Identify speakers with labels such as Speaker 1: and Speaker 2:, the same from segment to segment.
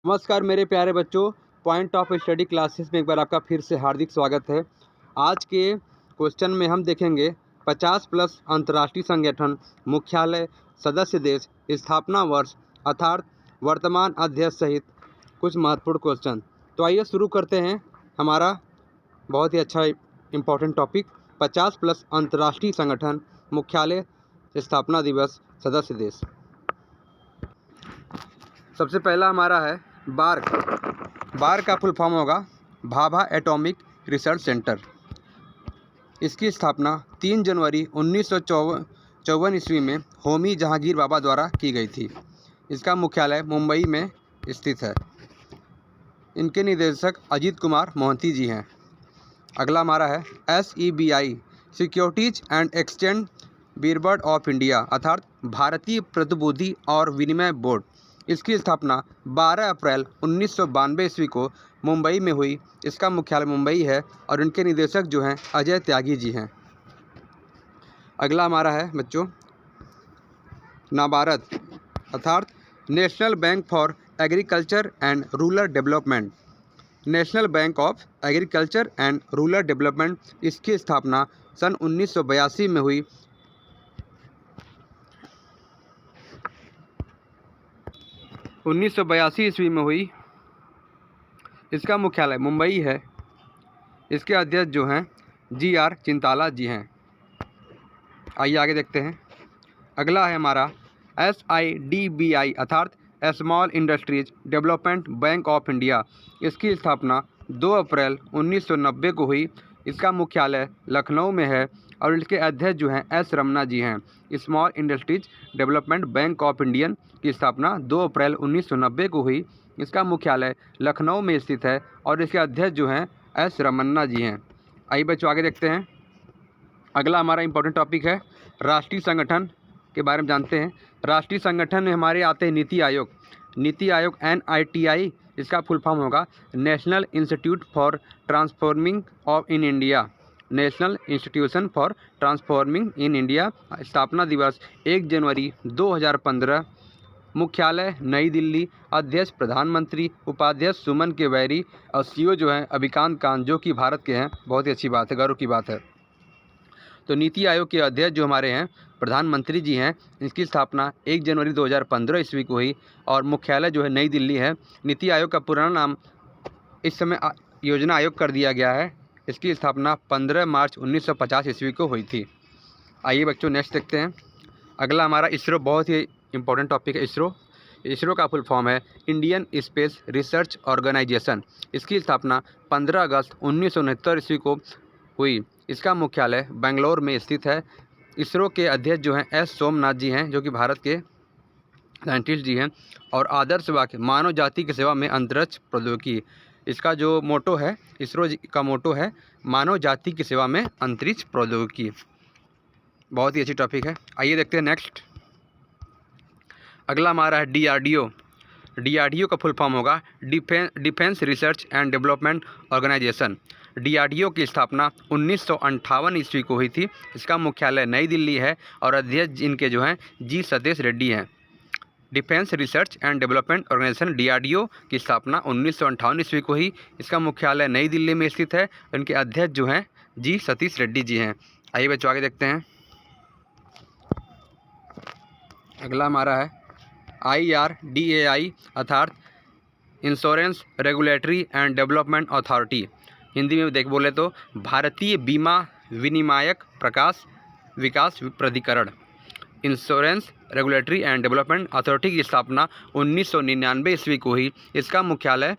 Speaker 1: नमस्कार मेरे प्यारे बच्चों। पॉइंट ऑफ स्टडी क्लासेस में एक बार आपका फिर से हार्दिक स्वागत है। आज के क्वेश्चन में हम देखेंगे 50 प्लस अंतर्राष्ट्रीय संगठन, मुख्यालय, सदस्य देश, स्थापना वर्ष अर्थात वर्तमान अध्यक्ष सहित कुछ महत्वपूर्ण क्वेश्चन। तो आइए शुरू करते हैं हमारा बहुत ही अच्छा इम्पोर्टेंट टॉपिक 50 प्लस अंतर्राष्ट्रीय संगठन, मुख्यालय, स्थापना दिवस, सदस्य देश। सबसे पहला हमारा है बार का फुल फॉर्म होगा भाभा एटॉमिक रिसर्च सेंटर। इसकी स्थापना 3 जनवरी 1954 ईस्वी में होमी जहांगीर बाबा द्वारा की गई थी। इसका मुख्यालय मुंबई में स्थित है। इनके निदेशक अजीत कुमार मोहंती जी हैं। अगला हमारा है SEBI, securities and exchange board of India अर्थात भारतीय प्रतिभूति और विनिमय बोर्ड। इसकी स्थापना 12 अप्रैल 1992 ईस्वी को मुंबई में हुई। इसका मुख्यालय मुंबई है और इनके निदेशक जो हैं अजय त्यागी जी हैं। अगला हमारा है बच्चों नाबार्ड अर्थात national bank for agriculture and rural development. National bank of agriculture and rural development. इसकी स्थापना सन 1982 में हुई। 1982 ईस्वी में हुई। इसका मुख्यालय मुंबई है। इसके अध्यक्ष जो हैं GR चिंताला जी हैं। आइए आगे देखते हैं। अगला है हमारा SIDBI अर्थात small industries development bank of India. इसकी स्थापना 2 अप्रैल 1990 को हुई। इसका मुख्यालय लखनऊ में है और इसके अध्यक्ष जो हैं S रमना जी हैं। Small industries development bank of Indian की स्थापना 2 अप्रैल 1990 को हुई। इसका मुख्यालय लखनऊ में स्थित है और इसके अध्यक्ष जो हैं S रमन्ना जी हैं। आइए बच्चों आगे देखते हैं। अगला हमारा इंपॉर्टेंट टॉपिक है राष्ट्रीय संगठन के बारे में जानते हैं। राष्ट्रीय संगठन में हमारे आते हैं नीति आयोग। नीति आयोग NITI इसका फुल फॉर्म होगा national institute for transforming of in India. National institution for transforming in India. स्थापना दिवस 1 जनवरी 2015। मुख्यालय नई दिल्ली। अध्यक्ष प्रधानमंत्री, उपाध्यक्ष सुमन के बैरी और CEO जो हैं अभिकांत कांत जो कि भारत के हैं। बहुत ही अच्छी बात है, गर्व की बात है। तो नीति आयोग के अध्यक्ष जो हमारे हैं प्रधानमंत्री जी हैं। इसकी स्थापना 1 जनवरी 2015 ईस्वी को हुई और मुख्यालय जो है नई दिल्ली है। नीति आयोग का पुराना नाम इस समय योजना आयोग कर दिया गया है। इसकी स्थापना 15 मार्च 1950 ईस्वी को हुई थी। आइए बच्चों नेक्स्ट देखते हैं। अगला हमारा इसरो, बहुत ही इंपॉर्टेंट टॉपिक है इसरो। इसरो का फुल फॉर्म है इंडियन स्पेस रिसर्च ऑर्गेनाइजेशन। इसकी स्थापना 15 अगस्त 1969 ईस्वी को हुई। इसका मुख्यालय बेंगलोर में स्थित है। इसरो के अध्यक्ष जो हैं S सोमनाथ जी हैं जो कि भारत के साइंटिस्ट जी हैं। और आदर्श वाक्य मानव जाति की सेवा में अंतरिक्ष प्रौद्योगिकी। इसका जो मोटो है, इसरो का मोटो है मानव जाति की सेवा में अंतरिक्ष प्रौद्योगिकी। बहुत ही अच्छी टॉपिक है। आइए देखते हैं नेक्स्ट। अगला हमारा है DRDO। DRDO का फुल फॉर्म होगा defence research and development organisation. DRDO की स्थापना 1958 ईस्वी को हुई थी। इसका मुख्यालय नई दिल्ली है और अध्यक्ष इनके जो हैं G सतीश रेड्डी हैं। Defence research and development organisation DRDO की स्थापना 1958 ईस्वी को हुई। इसका मुख्यालय नई दिल्ली में स्थित है। इनके अध्यक्ष जो हैं G सतीश रेड्डी जी हैं। आइए बच्चों आगे देखते हैं। अगला हमारा है IRDAI अर्थात insurance regulatory and development authority. Hindi में बोले तो भारतीय बीमा विनियामक विकास प्राधिकरण। Insurance regulatory and development authority की स्थापना 1999 ईस्वी को हुई। इसका मुख्यालय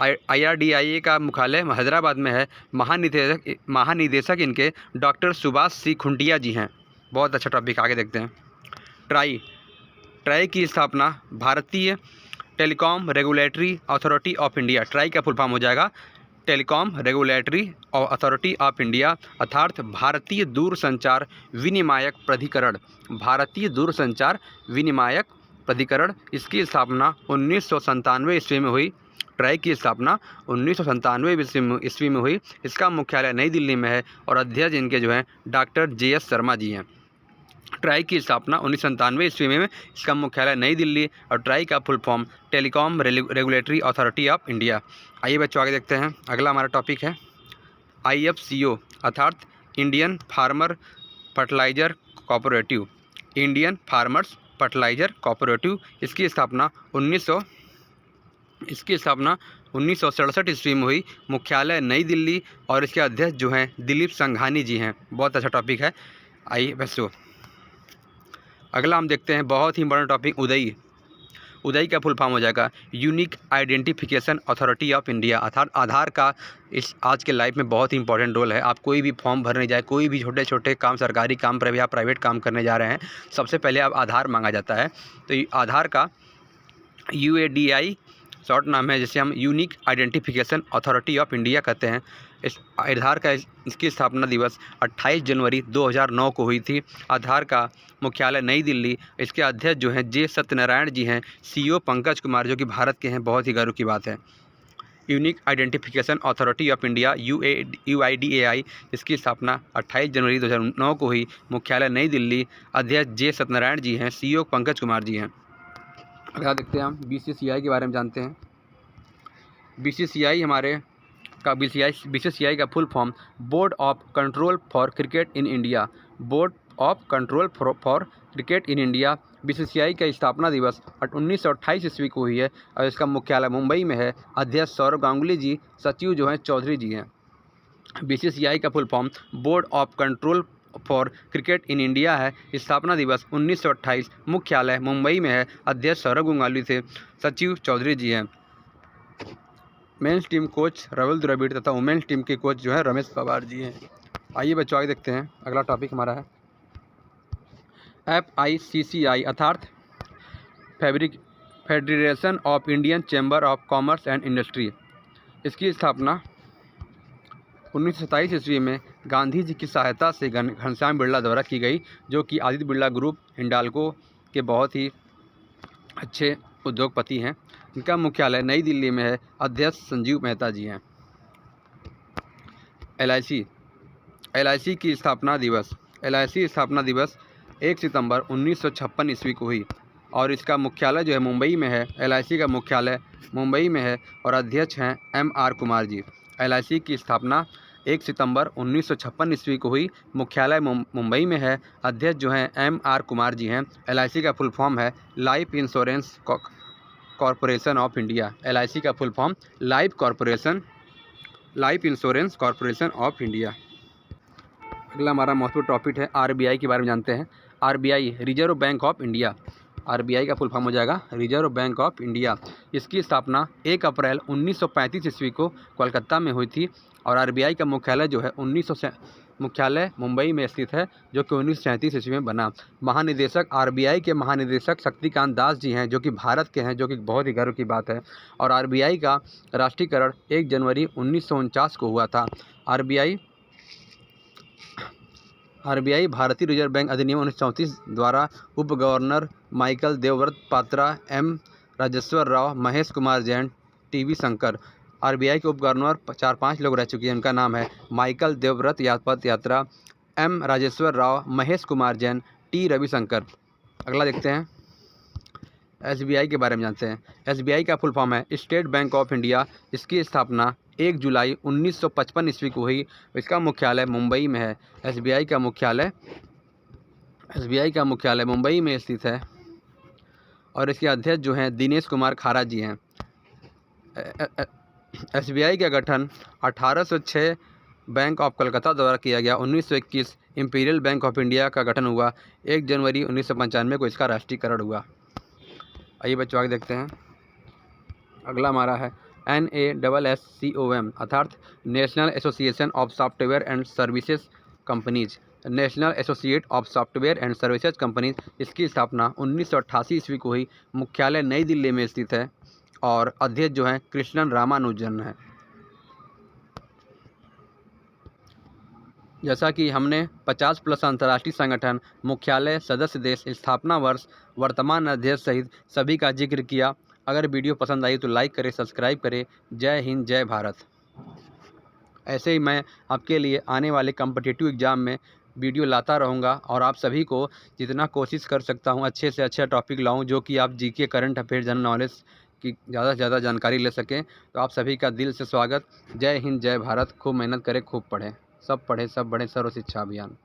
Speaker 1: IRDAI का मुख्यालय हैदराबाद में है। महानिदेशक इनके डॉक्टर सुभाष C खुंटिया जी हैं। बहुत अच्छा टॉपिक, आगे देखते हैं। ट्राई की स्थापना भारतीय telecom regulatory authority of India. Try का फुल फॉर्म हो जाएगा telecom regulatory authority of India अर्थात भारतीय दूरसंचार विनियामक प्राधिकरण। भारतीय दूरसंचार विनियामक प्राधिकरण। इसकी स्थापना 1997 ईस्वी में हुई। ट्राई की स्थापना 1997 ईस्वी में हुई। इसका मुख्यालय नई दिल्ली में है और अध्यक्ष इनके जो हैं डॉक्टर JS शर्मा जी हैं। ट्राई की स्थापना 1997 ईस्वी में। इसका मुख्यालय नई दिल्ली और ट्राई का full form telecom regulatory authority of India. आइए बच्चों आगे देखते हैं। अगला हमारा टॉपिक है IFCO अर्थात Indian farmer fertiliser cooperative. Indian farmers fertiliser cooperative इसकी स्थापना 1967 ईस्वी में हुई। मुख्यालय नई दिल्ली और इसके अध्यक्ष जो हैं दिलीप संघानी जी हैं। बहुत अच्छा टॉपिक है। आइए बच्चों अगला हम देखते हैं बहुत ही इंपॉर्टेंट टॉपिक उदई। उदई का फुल फॉर्म हो जाएगा unique identification authority of India. अर्थात आधार का इस आज के लाइफ में बहुत ही इंपॉर्टेंट रोल है। आप कोई भी फॉर्म भरने जाए, कोई भी छोटे छोटे काम, सरकारी काम पर या प्राइवेट काम करने जा रहे हैं, सबसे पहले आप आधार मांगा जाता है। तो आधार का UADI शॉर्ट नाम है, जिसे हम unique identification authority of India कहते हैं। इस आधार का इसकी स्थापना दिवस 28 जनवरी 2009 को हुई थी। आधार का मुख्यालय नई दिल्ली। इसके अध्यक्ष जो हैं J सत्यनारायण जी हैं। CEO पंकज कुमार जो कि भारत के हैं। बहुत ही गर्व की बात है। Unique identification authority of India UIDAI इसकी स्थापना 28 जनवरी 2009 को हुई। मुख्यालय नई दिल्ली। अध्यक्ष J सत्यनारायण जी हैं। CEO पंकज कुमार जी हैं। अगला देखते हैं हम BCCI के बारे में जानते हैं। BCCI का full form board of control for cricket in India. Board of control for cricket in India. BCCI का स्थापना दिवस 1928 ईस्वी को हुई है और इसका मुख्यालय मुंबई में है। अध्यक्ष सौरव गांगुली जी, सचिव जो हैं चौधरी जी हैं। BCCI का full form board of control for cricket in India है। स्थापना दिवस 1928। मुख्यालय मुंबई में है। अध्यक्ष सौरव गांगुली थे, सचिव चौधरी जी हैं। मेंस टीम कोच रवल द्रविड़ तथा वुमेन्स टीम के कोच जो है रमेश पवार जी हैं। आइए बच्चों आगे देखते हैं। अगला टॉपिक हमारा है FICCI अर्थात federation of Indian chamber of commerce and industry. इसकी स्थापना 1927 ईस्वी में गांधी जी की सहायता से घनश्याम बिरला द्वारा की गई, जो कि आदित्य बिरला ग्रुप हिंडाल्को के बहुत ही अच्छे उद्योगपति हैं। इनका मुख्यालय नई दिल्ली में है। अध्यक्ष संजीव मेहता जी हैं। LIC की स्थापना दिवस 1 सितंबर 1956 ईस्वी को हुई और इसका मुख्यालय जो है मुंबई में है। LIC का मुख्यालय मुंबई में है और अध्यक्ष हैं MR कुमार जी। LIC की स्थापना 1 सितंबर 1956 ईस्वी को हुई। मुख्यालय मुंबई में है। अध्यक्ष जो हैं MR कुमार जी हैं। LIC का फुल फॉर्म है life insurance corporation of India. LIC का full form life insurance corporation of India. अगला हमारा महत्वपूर्ण टॉपिक है RBI के बारे में जानते हैं। RBI reserve bank of India. RBI का फुल फॉर्म हो जाएगा रिजर्व बैंक ऑफ इंडिया। इसकी स्थापना 1 अप्रैल 1935 ईस्वी को कोलकाता में हुई थी और RBI का मुख्यालय जो है मुख्यालय मुंबई में स्थित है, जो कि 1937 ईस्वी में बना। महानिदेशक RBI के महानिदेशक शक्तिकांत दास जी हैं, जो कि भारत के हैं, जो कि बहुत ही गर्व की बात है। और RBI का राष्ट्रीयकरण 1 जनवरी 1949 को हुआ था। RBI भारतीय रिजर्व बैंक अधिनियम 1934 द्वारा उप governor Michael Devvrat Patra, M Rajeshwar Rao, Mahesh Kumar Jain, TV Shankar. RBI के उप गवर्नर 4-5 लोग रह चुके हैं। उनका नाम है माइकल देवव्रत यात्रा, M राजेश्वर राव, महेश कुमार जैन, T रविशंकर। अगला देखते हैं SBI के बारे में जानते हैं। SBI का फुल फॉर्म है स्टेट बैंक ऑफ इंडिया। इसकी स्थापना 1 जुलाई 1955 ईस्वी को हुई। इसका मुख्यालय मुंबई में है। SBI का मुख्यालय मुंबई में स्थित है और इसके अध्यक्ष जो हैं दिनेश कुमार खारा जी हैं। SBI का गठन 1806 बैंक ऑफ कलकत्ता द्वारा किया गया। 1921 इंपीरियल बैंक ऑफ इंडिया का गठन हुआ। 1 जनवरी 1995 को इसका राष्ट्रीयकरण हुआ। आइए बच्चों आगे देखते हैं। अगला हमारा है NASSCOM अर्थात national association of software and services companies. National associate of software and services companies. इसकी स्थापना 1988 ईस्वी को हुई। मुख्यालय नई दिल्ली में स्थित है और अध्यक्ष जो हैं कृष्णन रामानुजन हैं। जैसा कि हमने 50+ अंतर्राष्ट्रीय संगठन, मुख्यालय, सदस्य देश, स्थापना वर्ष, वर्तमान अध्यक्ष सहित सभी का जिक्र किया। अगर वीडियो पसंद आई तो लाइक करें, सब्सक्राइब करें। जय हिंद, जय भारत। ऐसे ही मैं आपके लिए आने वाले कॉम्पिटिटिव एग्ज़ाम में वीडियो लाता रहूँगा और आप सभी को जितना कोशिश कर सकता हूँ अच्छे से अच्छा टॉपिक लाऊँ, जो कि आप GK, current affair, general knowledge की ज़्यादा से ज़्यादा जानकारी ले सकें। तो आप सभी का दिल से स्वागत। जय हिंद, जय भारत। खूब मेहनत करें, खूब पढ़ें। सब पढ़ें, सब बढ़ें, सर्व शिक्षा अभियान।